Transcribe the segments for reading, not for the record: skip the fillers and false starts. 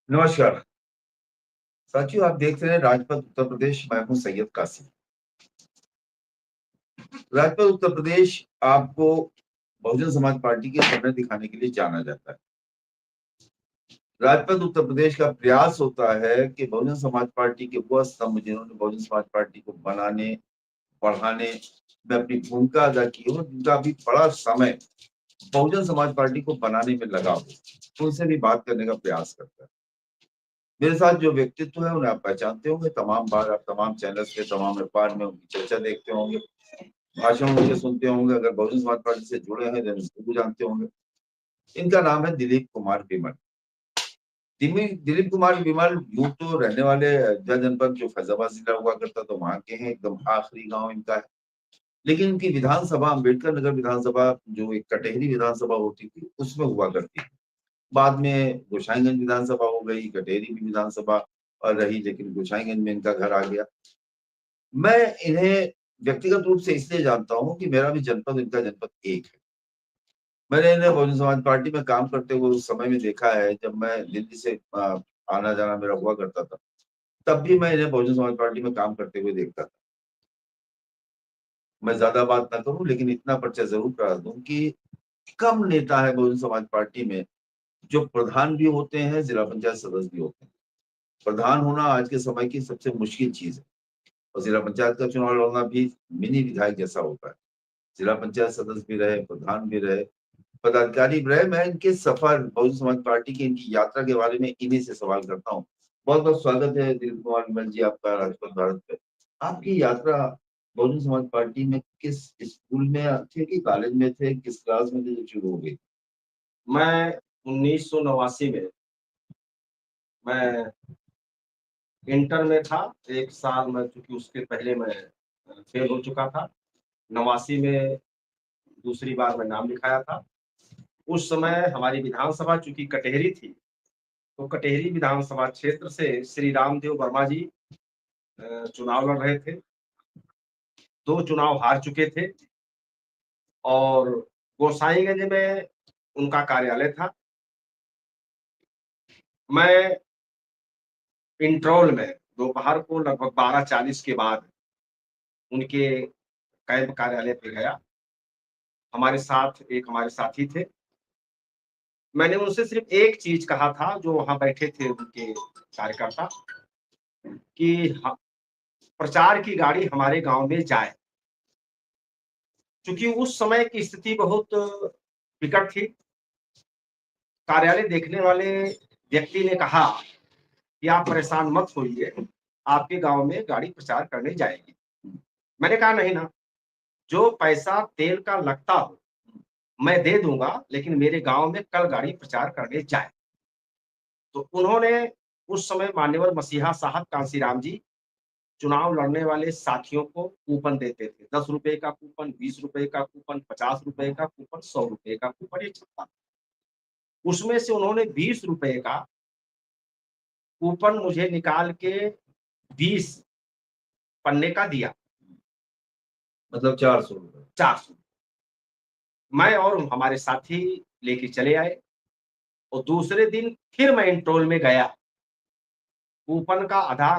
नमस्कार साथियों, आप देख रहे हैं राजपथ उत्तर प्रदेश। मैं हूं सैयद कासिम। राजपथ उत्तर प्रदेश आपको बहुजन समाज पार्टी के सपने दिखाने के लिए जाना जाता है। राजपथ उत्तर प्रदेश का प्रयास होता है कि बहुजन समाज पार्टी के वह स्तंभ जिन्होंने बहुजन समाज पार्टी को बनाने बढ़ाने में अपनी भूमिका अदा की हो, जिनका अभी बड़ा समय बहुजन समाज पार्टी को बनाने में लगा हो, उनसे भी बात करने का प्रयास करता है। मेरे साथ जो व्यक्तित्व है उन्हें आप पहचानते होंगे। तमाम बार आप तमाम चैनल्स पे, तमाम अखबार में उनकी चर्चा देखते होंगे, भाषण उनके सुनते होंगे। अगर बहुजन समाज पार्टी से जुड़े हैं तो इनको जानते होंगे। इनका नाम है दिलीप कुमार विमल। दिलीप कुमार विमल यूं तो रहने वाले अयोध्या जनपद, जो फैजाबाद जिला हुआ करता, तो वहां के हैं। एकदम आखिरी गांव इनका है। लेकिन इनकी विधानसभा अम्बेडकर नगर विधानसभा, जो एक कटेहरी विधानसभा होती थी, उसमें हुआ करती थी। बाद में गोसाईगंज विधानसभा हो गई, कटेहरी भी विधानसभा और रही, लेकिन गोसाईगंज में इनका घर आ गया। मैं इन्हें व्यक्तिगत रूप से इसलिए जानता हूं कि मेरा भी जनपद, इनका जनपद एक है। मैंने इन्हें बहुजन समाज पार्टी में काम करते हुए उस समय में देखा है जब मैं दिल्ली से आना जाना मेरा हुआ करता था। तब भी मैं इन्हें बहुजन समाज पार्टी में काम करते हुए देखता था। मैं ज्यादा बात ना करूं, लेकिन इतना परिचय जरूर करा दूं कि कम नेता है बहुजन समाज पार्टी में जो प्रधान भी होते हैं, जिला पंचायत सदस्य भी होते हैं। प्रधान होना आज के समय की सबसे मुश्किल चीज है, और जिला पंचायत का चुनाव लड़ना भी मिनी विधायक जैसा होता है। जिला पंचायत सदस्य भी रहे, प्रधान भी रहे, पदाधिकारी भी रहे। मैं इनके सफर, बहुजन समाज पार्टी की इनकी यात्रा के बारे में इन्हीं से सवाल करता हूँ। बहुत बहुत स्वागत है दिलीप कुमार विमल जी आपका राजपथ भारत पे। आपकी यात्रा बहुजन समाज पार्टी में किस स्कूल में थे कि कॉलेज में थे, किस क्लास में थे जब शुरू हो गई? मैं 1989 में मैं इंटर में था। एक साल मैं, चूंकि उसके पहले मैं फेल हो चुका था। 89 में दूसरी बार मैं नाम लिखाया था। उस समय हमारी विधानसभा चूंकि कटेहरी थी, तो कटेहरी विधानसभा क्षेत्र से श्री रामदेव वर्मा जी चुनाव लड़ रहे थे। 2 चुनाव हार चुके थे और गोसाईगंज में उनका कार्यालय था। मैं इंट्रोल में दोपहर को लगभग 12:40 के बाद उनके कैंप कार्यालय पे गया। हमारे साथी थे। मैंने उनसे सिर्फ एक चीज कहा था, जो वहां बैठे थे उनके कार्यकर्ता, कि प्रचार की गाड़ी हमारे गांव में जाए। क्योंकि उस समय की स्थिति बहुत विकट थी। कार्यालय देखने वाले व्यक्ति ने कहा कि आप परेशान मत होइए, आपके गांव में गाड़ी प्रचार करने जाएगी। मैंने कहा नहीं ना, जो पैसा तेल का लगता हो मैं दे दूंगा, लेकिन मेरे गांव में कल गाड़ी प्रचार करने जाए। तो उन्होंने उस समय मान्यवर मसीहा साहब कांसीराम जी चुनाव लड़ने वाले साथियों को कूपन देते थे। 10 रुपए का कूपन, 20 रुपए का कूपन, 50 रुपए का कूपन, 100 रुपए का कूपन, ये चलता था। उसमें से उन्होंने 20 रुपए का कूपन मुझे निकाल के 20 पन्ने का दिया। मतलब 400 रुपए। 400। मैं और हमारे साथी लेके चले आए और दूसरे दिन फिर मैं इंटोल में गया। कूपन का आधा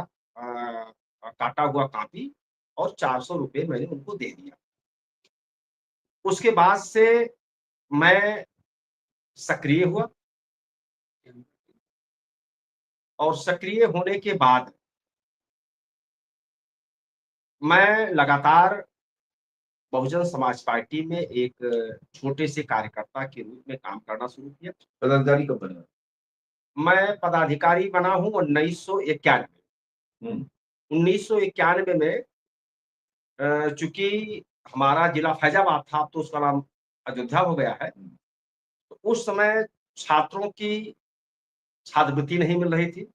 काटा हुआ कॉपी और 400 रुपए मैंने उनको दे दिया। उसके बाद से मैं सक्रिय हुआ और सक्रिय होने के बाद मैं लगातार बहुजन समाज पार्टी में एक छोटे से कार्यकर्ता के रूप में काम करना शुरू किया। पदाधिकारी कब बने? मैं पदाधिकारी बना हूँ 1991। हम्म। 1991 में चूंकि हमारा जिला फैजाबाद था, अब तो उसका नाम अयोध्या हो गया है। तो उस समय छात्रों की छात्रवृत्ति नहीं मिल रही थी।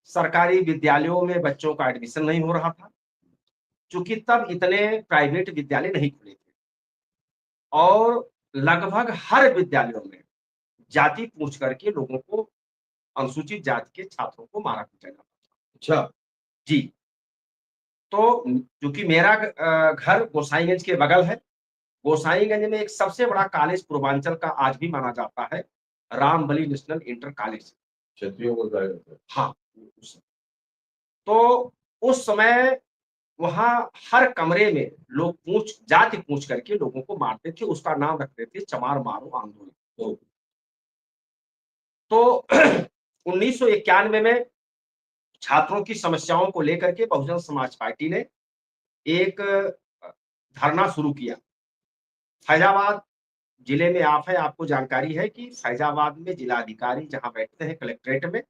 सरकारी विद्यालयों में बच्चों का एडमिशन नहीं हो रहा था, क्योंकि तब इतने प्राइवेट विद्यालय नहीं खुले थे। और लगभग हर विद्यालयों में जाति पूछ करके लोगों को, अनुसूचित जाति के छात्रों को मारा पीटा जाता था। अच्छा। जी। तो क्योंकि मेरा घर गोसाईगंज के बगल है। गोसाईगंज में एक सबसे बड़ा कॉलेज पूर्वांचल का आज भी माना जाता है, रामबली नेशनल इंटर कॉलेज। क्षत्रियों को कहा जाता है। हाँ, तो उस समय वहां हर कमरे में लोग जाति पूछ करके लोगों को मारते थे। उसका नाम रखते थे चमार मारो आंदोलन। तो 1991 में छात्रों की समस्याओं को लेकर के बहुजन समाज पार्टी ने एक धरना शुरू किया। फैजाबाद जिले में आप है, आपको जानकारी है कि फैजाबाद में जिलाधिकारी जहां बैठते हैं कलेक्ट्रेट में,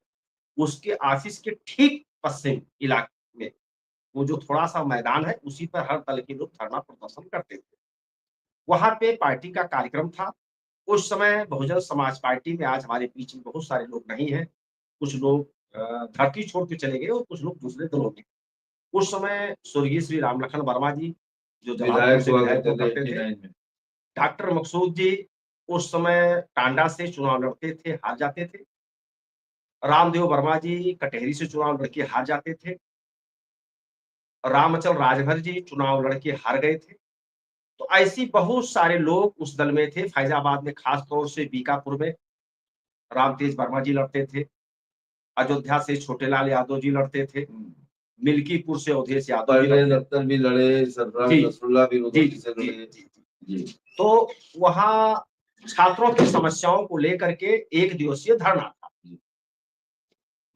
उसके ऑफिस के ठीक पश्चिम इलाके में वो जो थोड़ा सा मैदान है, उसी पर हर दल के लोग धरना प्रदर्शन करते थे। वहां पे पार्टी का कार्यक्रम था। उस समय बहुजन समाज पार्टी में, आज हमारे बीच में बहुत सारे लोग नहीं हैं। कुछ लोग धरती छोड़ के चले गए और कुछ लोग दूसरे दलों में। उस समय स्वर्गीय श्री रामलखन वर्मा जी, जो जलालपुर विधायक से हुआ विधायक हुआ करते थे करते थे, 89 में। डॉक्टर मकसूद जी उस समय टांडा से चुनाव लड़ते थे, हार जाते थे। रामदेव वर्मा जी कटेहरी से चुनाव लड़के हार जाते थे। रामचल राजभर जी चुनाव लड़के हार गए थे। तो ऐसी बहुत सारे लोग उस दल में थे। फैजाबाद में खास तौर से बीकापुर में रामतेज वर्मा जी लड़ते थे। अयोध्या से छोटेलाल यादव जी लड़ते थे। मिल्कीपुर से अवधेश यादव जी परवेज लड़ते अख्तर भी लड़े, सरफराज जी, नसरुल्लाह भी जी, रुदौली से जी, लड़े। जी, जी। जी। तो वहां छात्रों की समस्याओं को लेकर के एक दिवसीय धरना था।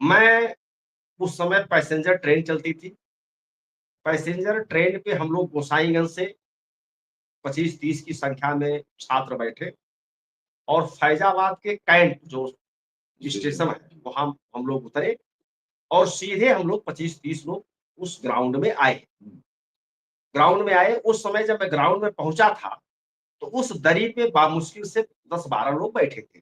मैं उस समय पैसेंजर ट्रेन चलती थी। पैसेंजर ट्रेन पे हम लोग गोसाईगंज से 25-30 की संख्या में छात्र बैठे और फैजाबाद के कैंट जो स्टेशन है वहां हम लोग उतरे और सीधे हम लोग 25-30 लोग उस ग्राउंड में आए। ग्राउंड में आए, उस समय जब मैं ग्राउंड में पहुंचा था तो उस दरी पे बामुश्किल से 10-12 लोग बैठे थे।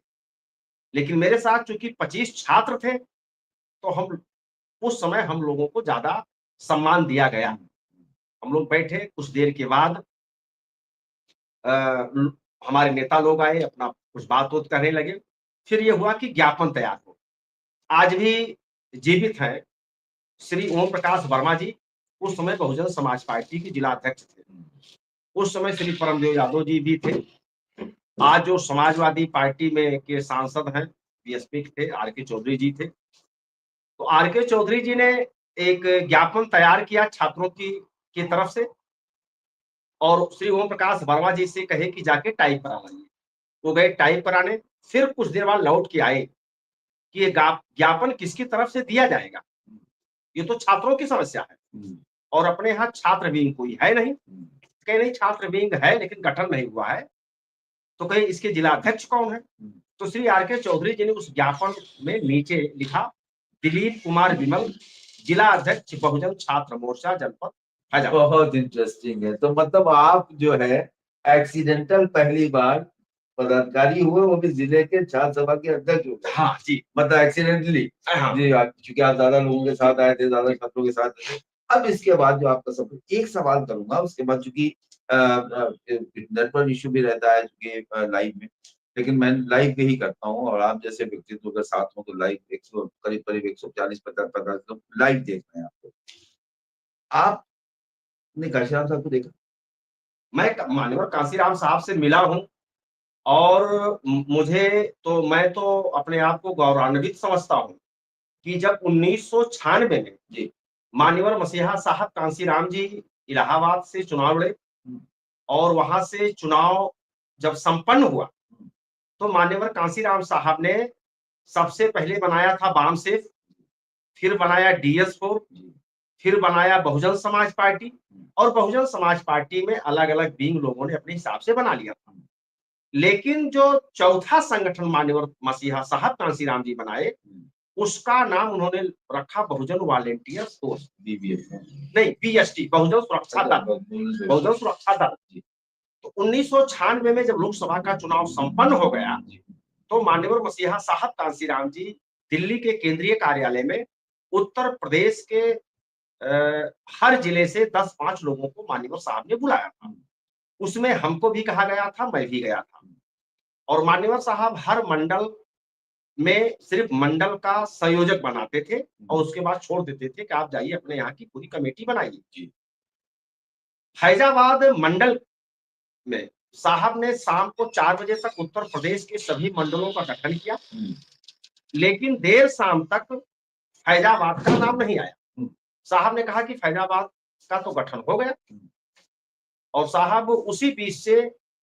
लेकिन मेरे साथ चूंकि 25 छात्र थे तो हम उस समय हम लोगों को ज्यादा सम्मान दिया गया। हम लोग बैठे, कुछ देर के बाद हमारे नेता लोग आए, अपना कुछ बात करने लगे। फिर ये हुआ कि ज्ञापन तैयार हो। आज भी जीवित हैं श्री ओम प्रकाश वर्मा जी, उस समय बहुजन समाज पार्टी के जिला अध्यक्ष थे। उस समय श्री परमदेव यादव जी भी थे। आज जो समाजवादी पार्टी में के सांसद हैं, बीएसपी के थे, आर के चौधरी जी थे। तो आर के चौधरी जी ने एक ज्ञापन तैयार किया छात्रों की तरफ से और श्री ओम प्रकाश वर्मा जी से कहे कि जाके टाइप करा लाइए। वो गए टाइप कराने। फिर कुछ देर बाद लौट के आए कि ये ज्ञापन किसकी तरफ से दिया जाएगा, ये तो छात्रों की समस्या है और अपने यहाँ छात्र विंग कोई है नहीं। कहे नहीं, छात्र विंग है लेकिन गठन नहीं हुआ है। तो कहे इसके जिला अध्यक्ष कौन है? तो श्री आर के चौधरी जी ने उस ज्ञापन में नीचे लिखा, दिलीप कुमार विमल, जिला अध्यक्ष बहुजन छात्र मोर्चा जनपद फैजाबाद। बहुत इंटरेस्टिंग है। तो मतलब आप जो है एक्सीडेंटल पहली बार पदाधिकारी हुए, वो भी जिले के छात्र सभा के अध्यक्ष हो गए। हाँ जी, मतलब एक्सीडेंटली। हाँ। जी, क्योंकि आप ज्यादा लोगों के साथ आए थे, ज्यादा छात्रों के साथ थे। अब इसके बाद जो आपका सब एक सवाल करूंगा, उसके बाद चूंकि नेटवर्क इश्यू भी रहता है चूंकि लाइव में, लेकिन मैं लाइव पे ही करता हूँ और आप जैसे व्यक्तित्व अगर साथ हो तो लाइव 100 करीब करीब 140-50 लोग लाइव देख रहे हैं आपको। आपने घनश्याम साहब को देखा? मैं मान्यवर कांसीराम साहब से मिला हूं और मैं तो अपने आप को गौरवान्वित समझता हूं कि जब 1996 में जी। मान्यवर मसीहा साहब कांसीराम जी इलाहाबाद से चुनाव लड़े और वहां से चुनाव जब संपन्न हुआ तो मान्यवर कांसीराम साहब ने सबसे पहले बनाया था वाम सेफ, फिर बनाया DS4, फिर बनाया बहुजन समाज पार्टी और बहुजन समाज पार्टी में अलग अलग विंग लोगों ने अपने हिसाब से बना लिया था। लेकिन जो चौथा संगठन मान्यवर मसीहा साहब कांसीराम जी बनाए, उसका नाम उन्होंने रखा बहुजन वॉलेंटियर फोर्स, BBF नहीं BST, बहुजन सुरक्षा दल, बहुजन सुरक्षा दल। तो 1996 में जब लोकसभा का चुनाव संपन्न हो गया तो मान्यवर मसीहा साहब कांसीराम जी दिल्ली के केंद्रीय कार्यालय में उत्तर प्रदेश के हर जिले से 10-5 लोगों को मान्यवर साहब ने बुलाया था। उसमें हमको भी कहा गया था, मैं भी गया था और मान्यवर साहब हर मंडल में सिर्फ मंडल का संयोजक बनाते थे और उसके बाद छोड़ देते थे कि आप जाइए अपने यहाँ की पूरी कमेटी बनाइए। फैजाबाद मंडल में साहब ने शाम को 4 बजे तक उत्तर प्रदेश के सभी मंडलों का गठन किया लेकिन देर शाम तक फैजाबाद का नाम नहीं आया। साहब ने कहा कि फैजाबाद का तो गठन हो गया, और साहब उसी बीच से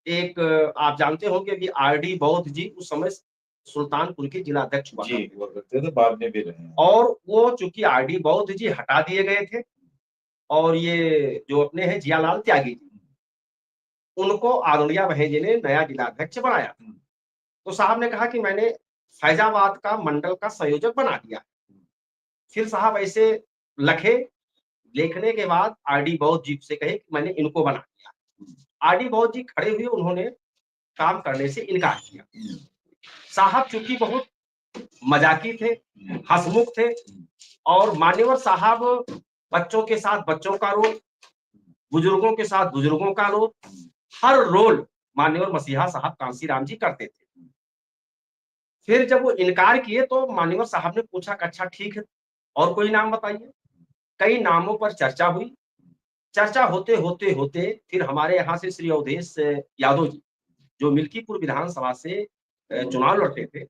एक आप जानते होंगे कि आरडी बौद्ध जी उस समय सुल्तानपुर के जिला अध्यक्ष हुआ जी, हुआ करते थे, बाद में भी रहे हैं। और वो चूंकि आरडी बौद्ध जी हटा दिए गए थे, और ये जो अपने हैं जियालाल त्यागी जी, उनको आरोलिया बहें जी ने नया जिला अध्यक्ष बनाया। तो साहब ने कहा कि मैंने फैजाबाद का मंडल का संयोजक बना दिया। फिर साहब ऐसे लखे, लिखने के बाद आरडी बौद्ध जी से कहे कि मैंने इनको बना दिया। आरडी बौद्ध जी खड़े हुए, उन्होंने काम करने से इनकार किया। साहब चूंकि बहुत मजाकी थे, हंसमुख थे, और मान्यवर साहब बच्चों के साथ बच्चों का रोल, बुजुर्गों के साथ बुजुर्गों का रोल, हर रोल मान्यवर मसीहा साहब कांसीराम जी करते थे। फिर जब वो इनकार किए तो मान्यवर साहब ने पूछा कि अच्छा ठीक है, और कोई नाम बताइए। कई नामों पर चर्चा हुई। चर्चा होते होते होते फिर हमारे यहाँ से श्री अवधेश यादव जी, जो मिल्कीपुर विधानसभा से चुनाव लड़ते थे,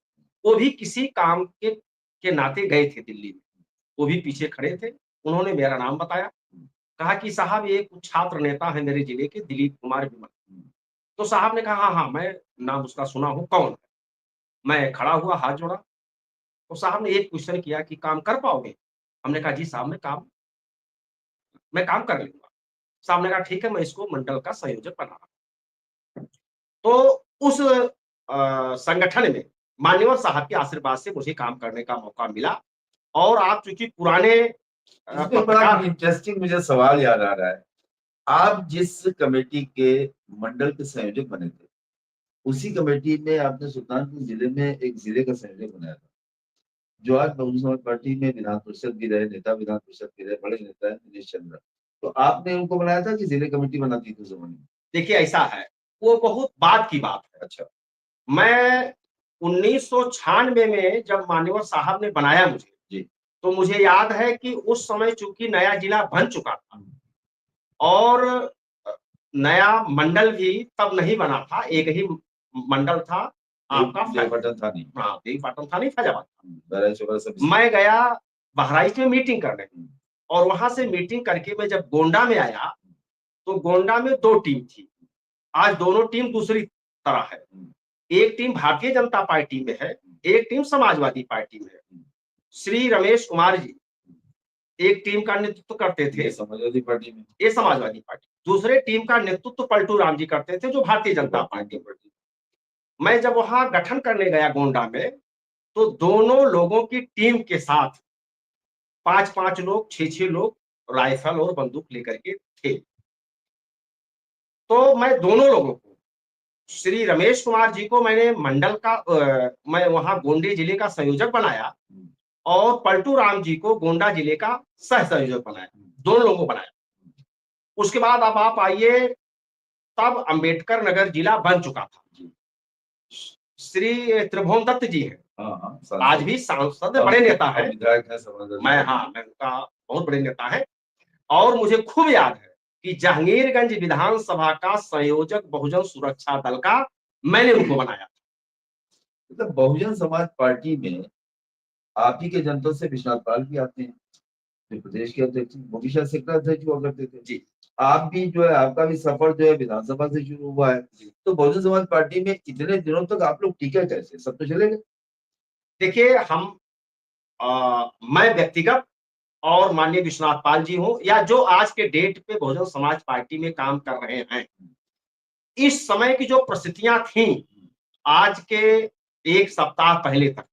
वो भी किसी काम के नाते गए थे दिल्ली में। वो भी पीछे खड़े थे। उन्होंने मेरा नाम बताया, कहा कि साहब ये कुछ छात्र नेता है मेरे जिले के, दिलीप कुमार विमल। तो साहब ने कहा हाँ हाँ, मैं नाम उसका सुना हूँ, कौन है। मैं खड़ा हुआ, हाथ जोड़ा। तो साहब ने एक क्वेश्चन किया कि काम कर पाओगे। हमने कहा जी साहब, मैं काम कर लूंगा। साहब ने कहा ठीक है, मैं इसको मंडल का संयोजक बना रहा हूं। तो उस संगठन में मान्यवर साहब के आशीर्वाद से मुझे काम करने का मौका मिला। और आप चूंकि पुराने इसमें बड़ा इंटरेस्टिंग मुझे सवाल याद आ रहा है। आप जिस कमेटी के मंडल के संयोजक बने थे, उसी कमेटी में आपने सुल्तानपुर जिले में एक जिले का संयोजक बनाया था, जो आज बहुजन समाज पार्टी में विधान परिषद भी रहे, नेता विधान परिषद के रहे, बड़े नेता है दिनेश चंद्र। तो आपने उनको बनाया था कि जिले कमेटी बनाती थी उस जमाने में? देखिए ऐसा है, वो बहुत बाद की बात है। अच्छा। मैं 1996 में जब मान्यवर साहब ने बनाया मुझे जी। तो मुझे याद है कि उस समय चूंकि नया जिला बन चुका था, और नया मंडल भी तब नहीं बना था, एक ही मंडल था आपका देवपाटन था नहीं। हाँ, देवपाटन था नहीं, फैजाबाद था। बहराइच वगैरह सब मैं गया बहराइच में मीटिंग करने, और वहां से मीटिंग करके मैं जब गोंडा में आया तो गोंडा में दो टीम थी। आज दोनों टीम दूसरी तरह है। एक टीम भारतीय जनता पार्टी में है, एक टीम समाजवादी पार्टी में है। श्री रमेश कुमार जी एक टीम का नेतृत्व करते थे, समाजवादी पार्टी में, ये समाजवादी पार्टी। दूसरे टीम का नेतृत्व पलटू राम जी करते थे, जो भारतीय जनता पार्टी। मैं जब वहां गठन करने गया गोंडा में, तो दोनों लोगों की टीम के साथ 5-5 लोग, 6-6 लोग राइफल और बंदूक लेकर के थे। तो मैं दोनों लोगों को, श्री रमेश कुमार जी को मैंने मंडल का मैं वहां गोंडे जिले का संयोजक बनाया, और पलटू राम जी को गोंडा जिले का सह संयोजक बनाया। दोनों लोगों को बनाया। उसके बाद अब आप आइए, तब अंबेडकर नगर जिला बन चुका था। श्री त्रिभुवन दत्त जी हैं, आज भी सांसद बड़े नेता है, विधायक है, मैं उनका बहुत बड़े नेता है। और मुझे खूब याद है कि जहांगीरगंज विधानसभा का संयोजक बहुजन सुरक्षा दल का मैंने उनको बनाया। मतलब बहुजन समाज पार्टी में आप ही के जनता से विश्वनाथ पाल भी आते हैं, जो प्रदेश के अध्यक्ष, वो भी शायद सेक्टर अध्यक्ष हुआ करते थे जी। आप भी जो है, आपका भी सफर जो है विधानसभा से शुरू हुआ है। तो बहुजन समाज पार्टी में इतने दिनों तक आप लोग टिके कैसे? सब तो चले गए। देखिए मैं व्यक्तिगत और माननीय विश्वनाथ पाल जी हो, या जो आज के डेट पे बहुजन समाज पार्टी में काम कर रहे हैं, इस समय की जो परिस्थितियां थी, आज के एक सप्ताह पहले तक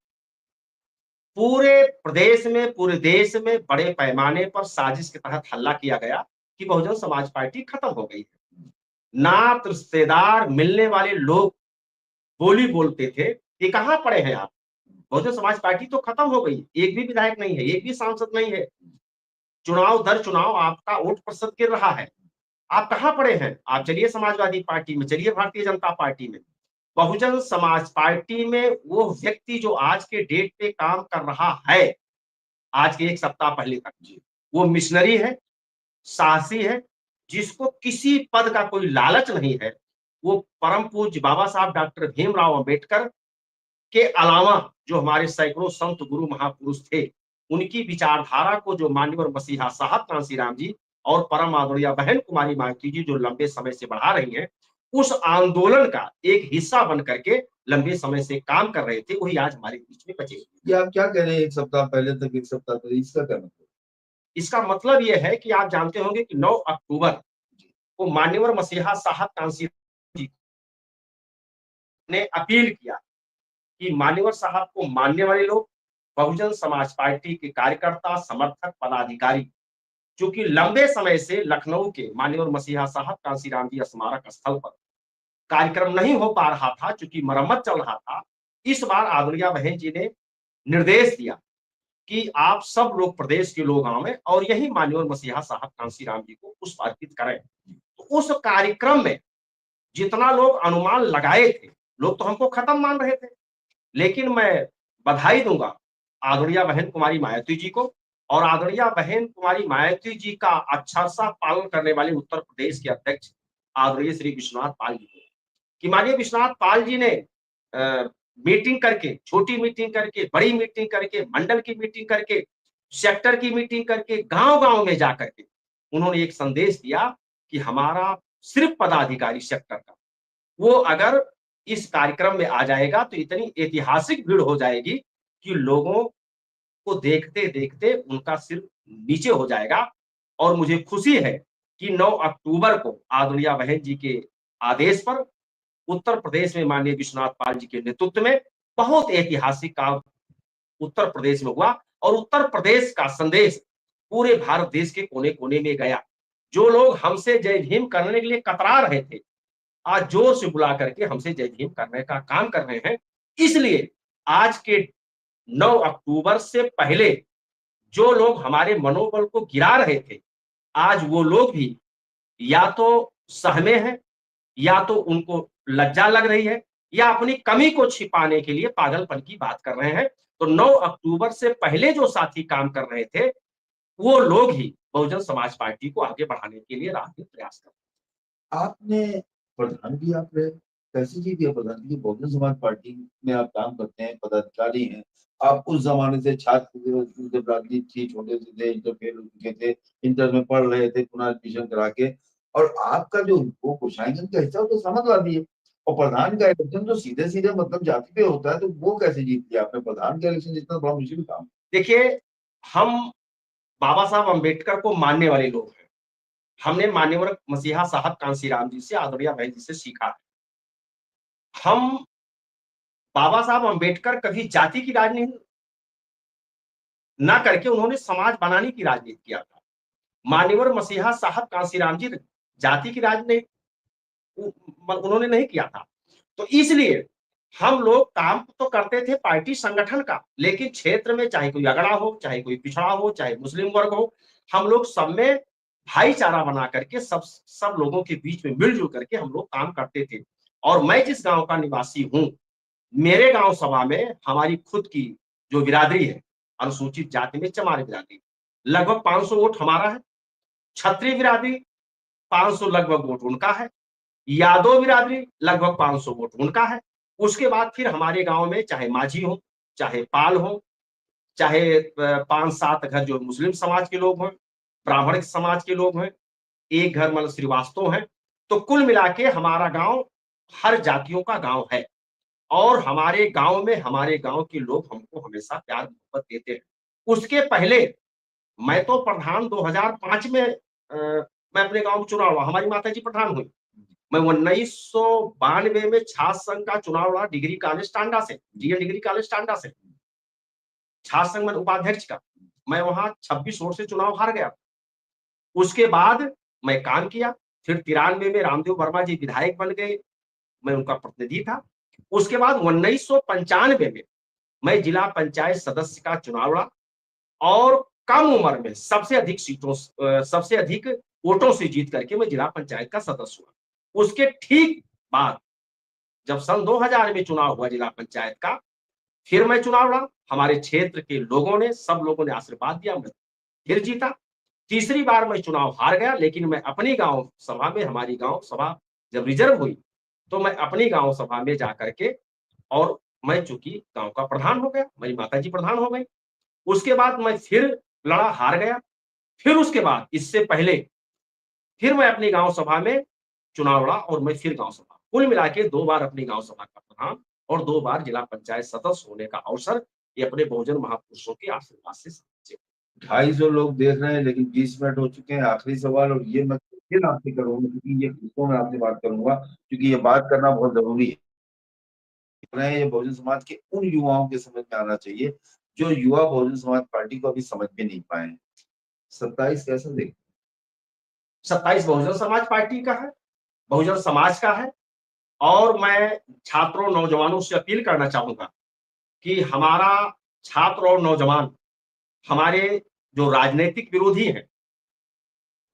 पूरे प्रदेश में, पूरे देश में बड़े पैमाने पर साजिश के तहत हल्ला किया गया कि बहुजन समाज पार्टी खत्म हो गई है। नात रिश्तेदार मिलने वाले लोग बोली बोलते थे कि कहां पड़े हैं आप, बहुजन समाज पार्टी तो खत्म हो गई, एक भी विधायक नहीं है, एक भी सांसद नहीं है, चुनाव दर चुनाव आपका वोट प्रतिशत गिर रहा है, आप कहां पड़े हैं, आप चलिए समाजवादी पार्टी में, चलिए भारतीय जनता पार्टी में। बहुजन समाज पार्टी में वो व्यक्ति जो आज के डेट पे काम कर रहा है, आज के एक सप्ताह पहले तक जी, वो मिशनरी है, साहसी है, जिसको किसी पद का कोई लालच नहीं है। वो परम पूज्य बाबा साहब डॉक्टर भीमराव अंबेडकर के अलावा जो हमारे सैकड़ों संत गुरु महापुरुष थे, उनकी विचारधारा को जो मान्यवर मसीहा साहब कांशीराम जी और परम आदरणीय बहन कुमारी माइती जी जो लंबे समय से बढ़ा रही हैं, उस आंदोलन का एक हिस्सा बन करके लंबे समय से काम कर रहे थे, वही आज हमारे बीच में बचे हुए। ये आप क्या कह रहे हैं, 1 सप्ताह पहले तक 1 सप्ताह पहले, इसका क्या मतलब? इसका मतलब ये है कि आप जानते होंगे कि 9 अक्टूबर को मान्यवर मसीहा साहब कांशीराम जी ने अपील किया कि मान्यवर साहब को मानने वाले लोग, बहुजन समाज पार्टी के कार्यकर्ता, समर्थक, पदाधिकारी, चूंकि लंबे समय से लखनऊ के मान्यवर मसीहा साहब कांशीराम जी स्मारक स्थल पर कार्यक्रम नहीं हो पा रहा था, चूंकि मरम्मत चल रहा था। इस बार आदरणीय बहन जी ने निर्देश दिया कि आप सब लोग प्रदेश के लोग आवें और यही मान्यवर मसीहा साहब कांशीराम जी को पुष्प अर्पित करें। तो उस कार्यक्रम में जितना लोग अनुमान लगाए थे, लोग तो हमको खत्म मान रहे थे, लेकिन मैं बधाई दूंगा आदरणीय बहन कुमारी मायावती जी को और आदरणीय बहन कुमारी मायावती जी का अच्छा सा पालन करने वाले उत्तर प्रदेश के अध्यक्ष आदरणीय श्री विश्वनाथ पाल जी को, कि माननीय विश्वनाथ पाल जी ने मीटिंग करके, छोटी मीटिंग करके, बड़ी मीटिंग करके, मंडल की मीटिंग करके, सेक्टर की मीटिंग करके, गांव-गांव में जा करके उन्होंने एक संदेश दिया कि हमारा सिर्फ पदाधिकारी सेक्टर का, वो अगर इस कार्यक्रम में आ जाएगा तो इतनी ऐतिहासिक भीड़ हो जाएगी कि लोगों को देखते-देखते उनका सिर नीचे हो जाएगा। और मुझे खुशी है कि 9 अक्टूबर को आदरणीय बहन जी के आदेश पर उत्तर प्रदेश में माननीय विश्वनाथ पाल जी के नेतृत्व में बहुत ऐतिहासिक काम उत्तर प्रदेश में हुआ और उत्तर प्रदेश का संदेश पूरे भारत देश के कोने-कोने में गया। जो लोग हमसे जय भीम करने के लिए कतरा रहे थे, आज जोर से बुला करके हमसे जय भीम करने का काम कर रहे हैं। इसलिए आज के 9 अक्टूबर से पहले जो लोग हमारे मनोबल को गिरा रहे थे, आज वो लोग भी या तो सहमे हैं, या तो उनको लज्जा लग रही है, या अपनी कमी को छिपाने के लिए पागलपन की बात कर रहे हैं। तो 9 अक्टूबर से पहले जो साथी काम कर रहे थे, वो लोग ही बहुजन समाज पार्टी को आगे बढ़ाने के लिए राह में प्रयास कर रहे हैं। आपने प्रधान भी आप रहे, कैसे जी भी प्रधान जी, बहुजन समाज पार्टी में आप काम करते हैं, पदाधिकारी हैं। आप उस जमाने से छात्र थे, जब राजनीति थी, छोटे से थे, इंटर फेल हो चुके थे, इंटर में पढ़ रहे थे, पुनः एडमिशन करा के, और आपका जो वो कुशांकन का हिस्सा, वो तो समाजवादी है। और प्रधान का इलेक्शन जो सीधे-सीधे मतलब जाति पे होता है, तो वो कैसे जीत लिया आपने? प्रधान का इलेक्शन जितना बड़ा मुश्किल काम। देखिए, हम बाबा साहब अम्बेडकर को मानने वाले लोग हैं। हमने मान्यवर मसीहा साहब कांशीराम जी से, आदरणीय भाई जी से सीखा है। हम बाबा साहब अम्बेडकर कभी जाति की राजनीति ना करके उन्होंने समाज बनाने की राजनीति किया था। मान्यवर मसीहा साहब कांशीराम जी जाति की राजनीति उन्होंने नहीं किया था। तो इसलिए हम लोग काम तो करते थे पार्टी संगठन का, लेकिन क्षेत्र में चाहे कोई अगड़ा हो, चाहे कोई पिछड़ा हो, चाहे मुस्लिम वर्ग हो, हम लोग सब में भाईचारा बना करके सब लोगों के बीच में मिलजुल करके हम लोग काम करते थे। और मैं जिस गांव का निवासी हूं, मेरे गांव सभा में हमारी खुद की जो बिरादरी है, अनुसूचित जाति में चमार बिरादरी, लगभग 500 वोट हमारा है। क्षत्रिय बिरादरी 500 लगभग वोट उनका है। यादव बिरादरी लगभग 500 वोट उनका है। उसके बाद फिर हमारे गांव में चाहे माझी हो, चाहे पाल हो, चाहे 5-7 घर जो मुस्लिम समाज के लोग हों, ब्राह्मण समाज के लोग हैं, एक घर मतलब श्रीवास्तव हैं। तो कुल मिला के हमारा गांव हर जातियों का गांव है और हमारे गांव में हमारे गांव के लोग हमको हमेशा प्यार मोहब्बत देते हैं। उसके पहले मैं तो प्रधान 2005 में मैं अपने गांव में चुनाव लड़ा, हमारी माताजी प्रधान हुई। मैं 1992 में छात्र संघ का चुनाव लड़ा डिग्री कॉलेज टांडा से, डीएन डिग्री कॉलेज टांडा से, छात्र संघ में उपाध्यक्ष का। मैं वहां 26 वोट से चुनाव हार गया। उसके बाद मैं काम किया, फिर 93 में रामदेव वर्मा जी विधायक बन गए, मैं उनका प्रतिनिधि था। उसके बाद 1995 में मैं जिला पंचायत सदस्य का चुनाव लड़ा और कम उम्र में सबसे अधिक वोटों से जीत करके मैं जिला पंचायत का सदस्य हुआ। उसके ठीक बाद जब सन 2000 में चुनाव हुआ जिला पंचायत का, फिर मैं चुनाव लड़ा। हमारे क्षेत्र के लोगों ने, सब लोगों ने आशीर्वाद दिया, मैं फिर जीता। तीसरी बार मैं चुनाव हार गया, लेकिन मैं अपनी गांव सभा में, हमारी गांव सभा जब रिजर्व हुई, तो मैं अपनी गांव सभा में जाकर के और मैं चूंकि गांव का प्रधान हो गया, मेरी माताजी प्रधान हो गई। उसके बाद मैं फिर लड़ा, हार गया। फिर उसके बाद इससे पहले फिर मैं अपनी गांव सभा में चुनाव लड़ा और मैं फिर गांव सभा, कुल मिला के 2 बार अपनी गांव सभा का प्रधान और 2 बार जिला पंचायत सदस्य होने का अवसर ये अपने बहुजन महापुरुषों के आशीर्वाद से साझे। 250 लोग देख रहे हैं, लेकिन 20 मिनट हो चुके हैं। आखिरी सवाल, और ये मैं फिर आपसे करूंगा, क्योंकि ये इसको मैं आपसे बात करूंगा, क्योंकि ये बात करना बहुत जरूरी है। ये बहुजन समाज के उन युवाओं के समझ में आना चाहिए जो युवा बहुजन समाज पार्टी को अभी समझ में नहीं पाए हैं। 27 कैसे देख? 27 बहुजन समाज पार्टी का है, बहुजन समाज का है। और मैं छात्रों, नौजवानों से अपील करना चाहूंगा कि हमारा छात्र और नौजवान, हमारे जो राजनीतिक विरोधी हैं,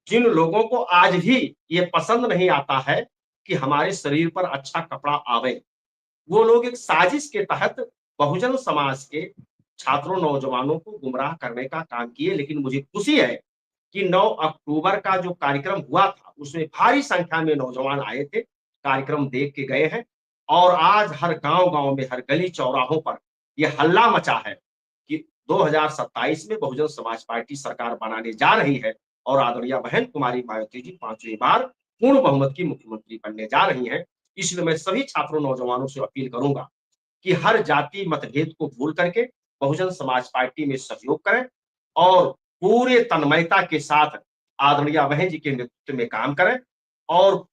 जिन लोगों को आज भी ये पसंद नहीं आता है कि हमारे शरीर पर अच्छा कपड़ा आवे, वो लोग एक साजिश के तहत बहुजन समाज के छात्रों, नौजवानों को गुमराह करने का काम किए। लेकिन मुझे खुशी है कि 9 अक्टूबर का जो कार्यक्रम हुआ था, उसमें भारी संख्या में नौजवान आए थे, कार्यक्रम देख के गए हैं। और आज हर गांव-गांव में, हर गली चौराहों पर ये हल्ला मचा है कि 2027 में बहुजन समाज पार्टी सरकार बनाने जा रही है और आदरणीय बहन कुमारी मायावती जी 5वीं बार पूर्ण बहुमत की मुख्यमंत्री बनने जा रही हैं। इसलिए मैं सभी छात्रों, नौजवानों से अपील करूंगा कि हर जाति मतभेद को भूल करके बहुजन समाज पार्टी में सहयोग करें और पूरे तन्मयता के साथ आदरणीय बहन जी के नेतृत्व में काम करें और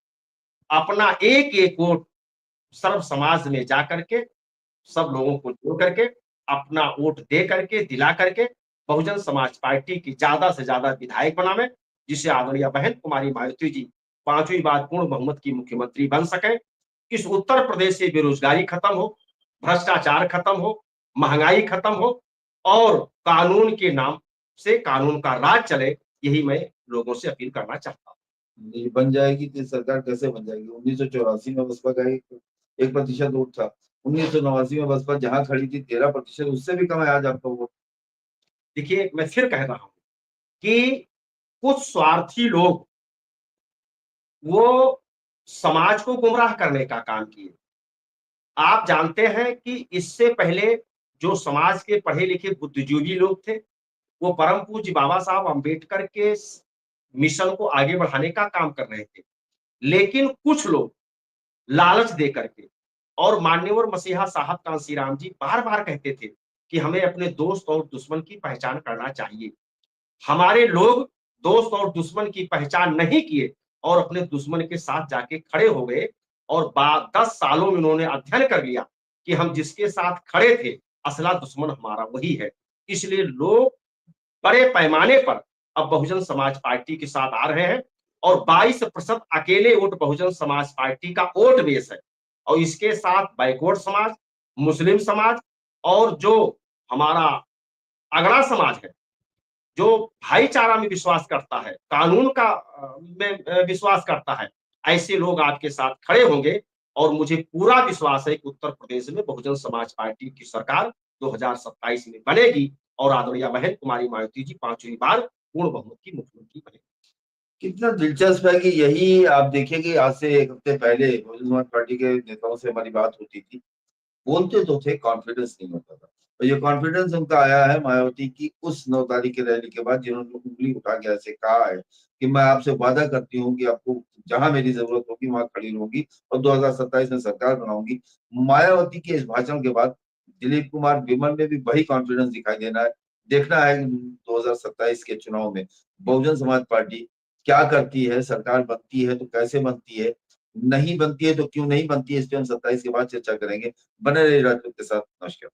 अपना एक-एक वोट सर्व समाज में जा करके, सब लोगों को जोड़ करके, अपना वोट दे करके, दिला करके बहुजन समाज पार्टी की ज्यादा से ज्यादा विधायक बनावें, जिससे आदरणीय बहन कुमारी मायावती जी 5वीं बार पूर्ण बहुमत की मुख्यमंत्री बन सकें। इस उत्तर प्रदेश से बेरोजगारी खत्म हो, भ्रष्टाचार खत्म हो, महंगाई खत्म हो और कानून के नाम से कानून का राज चले, यही मैं लोगों से अपील करना चाहता हूँ। ये बन जाएगी तो सरकार कैसे बन जाएगी? 1984 में बसपा का 1% वोट था। 1989 में बसपा जहां खड़ी थी 13%, उससे भी कम है आज आपका वोट। देखिए, मैं फिर कह रहा हूँ कि कुछ स्वार्थी लोग वो समाज को गुमराह करने का काम किए। आप जानते हैं कि इससे पहले जो समाज के पढ़े-लिखे बुद्धिजीवी लोग थे, वो परम पूज्य बाबा साहब अम्बेडकर के मिशन को आगे बढ़ाने का काम कर रहे थे। लेकिन कुछ लोग लालच दे करके, और मान्यवर मसीहा साहब कांशीराम जी बार-बार कहते थे कि हमें अपने दोस्त और दुश्मन की पहचान करना चाहिए। हमारे लोग दोस्त और दुश्मन की पहचान नहीं किए और अपने दुश्मन के साथ जाके खड़े हो गए और 10 सालों में उन्होंने अध्ययन कर लिया कि हम जिसके साथ खड़े थे, असला दुश्मन हमारा वही है। इसलिए लोग बड़े पैमाने पर अब बहुजन समाज पार्टी के साथ आ रहे हैं और 22% अकेले वोट बहुजन समाज पार्टी का वोट बेस है। और इसके साथ बैकवर्ड समाज, मुस्लिम समाज और जो हमारा अगड़ा समाज है, जो भाईचारा में विश्वास करता है, कानून का में विश्वास करता है, ऐसे लोग आपके साथ खड़े होंगे और मुझे पूरा विश्वास है कि उत्तर प्रदेश में बहुजन समाज पार्टी की सरकार 2027 में बनेगी और आदरणीय बहन कुमारी मायावती जी 5वीं बार पूर्ण बहुमत की मुख्यमंत्री बनेंगी। कितना दिलचस्प है कि यही आप देखिए कि आज से 1 हफ्ते पहले बहुजन समाज पार्टी के नेताओं से हमारी बात होती थी। बोलते तो थे, कॉन्फिडेंस नहीं होता था। और ये कॉन्फिडेंस उनका आया है मायावती की उस 9 तारीख की रैली के बाद, जिन्होंने उंगली उठा के ऐसे कहा है कि मैं आपसे वादा करती हूँ कि आपको जहां मेरी जरूरत होगी वहां खड़ी रहूंगी और 2027 में सरकार बनाऊंगी। मायावती के इस भाषण के बाद दिलीप कुमार विमल में भी वही कॉन्फिडेंस दिखाई देना है। देखना है 2027 के चुनाव में बहुजन समाज पार्टी क्या करती है, सरकार बनती है तो कैसे बनती है, नहीं बनती है तो क्यों नहीं बनती है, इस पे हम 27 के बाद चर्चा करेंगे। बने रहिए राजपूत के साथ। नमस्कार।